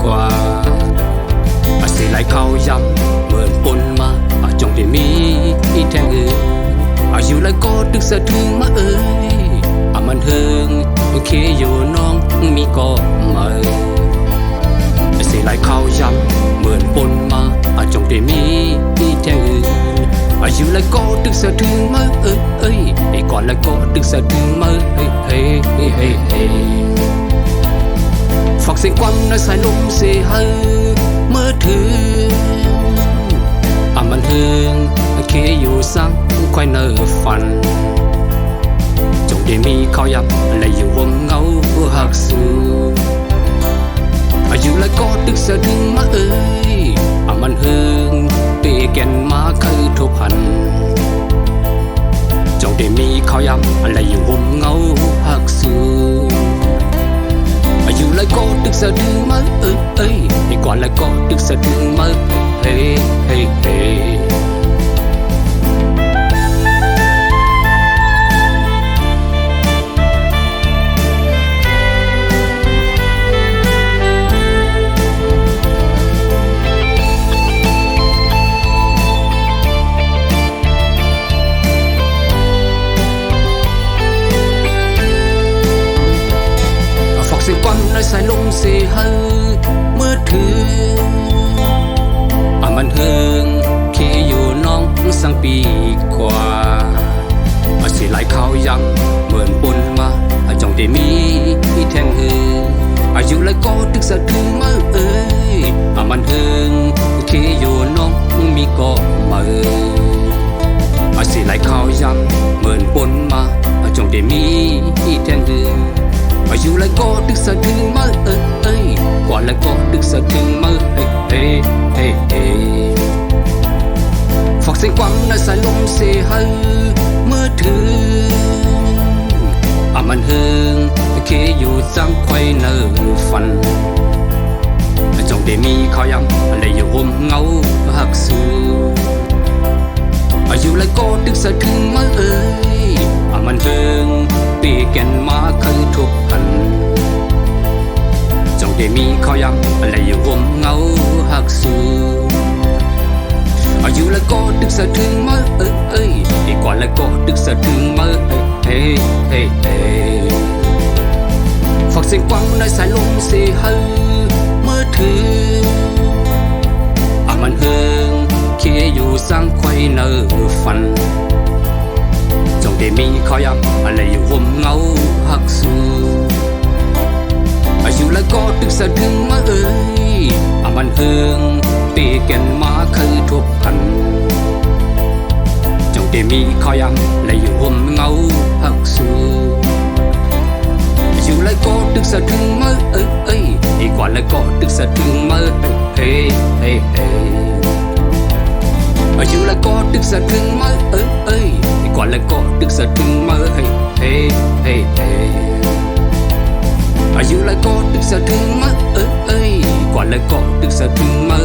กว่าสิไหลเข้าย้ำเหมือนปนมาจงได้มีแทงอื่นอยู่แล้วก็ตึกสะถึงมามันเฮิงเคอยู่น้องมีก็มาสิไหลเข้าย้ำเหมือนปนมาจงได้มีแทงอื่นอยู่แล้วก็ตึกสะถึงมาก่อนแล้วก็ตึกสะถึงมาฝักเสียงความในสายลมเสียให้เมื่อถึงมันเฮิงเคอยู่สังควายเนอฟันจงได้มีเขายับและอยู่วงเงาหักสูอยู่แล้วก็ตึกสะถึงมามันเฮิงเปแก่นมาคือทุกพันจงได้มีเขายับและอยู่วงเงาหักสูอยู่แล้วก็ตึกสะถึงมาก่อนแล้วก็ตึกสะถึงมาเสียงกวางในสายลมเสียให้เมื่อถึงมันเฮิงเคอยู่น้องสังปีกว่าสิไหลเข้าย้ำเหมือนปนมาจงได้มีแทงหืออยู่แล้วก็ตึกสะถึงมามันเฮิงเคอยู่น้องมีก็มาสิไหลเข้าย้ำเหมือนปนมาจงได้มีแทงหืออยู่แล้วก็ตึกสะถึงมาก่อนแล้วก็ตึกสะถึงมาฝักเสียงความในสายลมเสียให้เมื่อถึงมันเฮิงเคอยู่จังควายเนอฟันจงได้มีเขาย้ำและอยู่ห่มเงาหักสูอยู่แล้วก็ตึกสะถึงมามันเฮิงปีแก่นมาคือทุกพันจงได้มีเขาย้ำและอยู่ห่มเงาหักสูอยู่แล้วก็ตึกสะถึงมาก่อนแล้วก็ตึกสะถึงมาฝักเสียงกวางในสายลมเสียให้เมื่อถึงมันเฮิงเคอยู่สร้างควายเนอฟันจงได้มีเขาย้ำและอยู่ห่มเงาหักสูอยู่แล้วก็ตึกสะถึงมามันเฮิงปีแก่นมาคือทุกพันจงได้มีเขาย้ำและอยู่ห่มเงาหักสูอยู่แล้วก็ตึกสะถึงมาก่อนแล้วก็ตึกสะถึงมาอยู่แล้วก็ตึกสะถึงมาก่อนแล้วก็ตึกสะถึงมาอยู่แล้วก็ตึกสะถึงมาก่อนแล้วก็ตึกสะถึงมา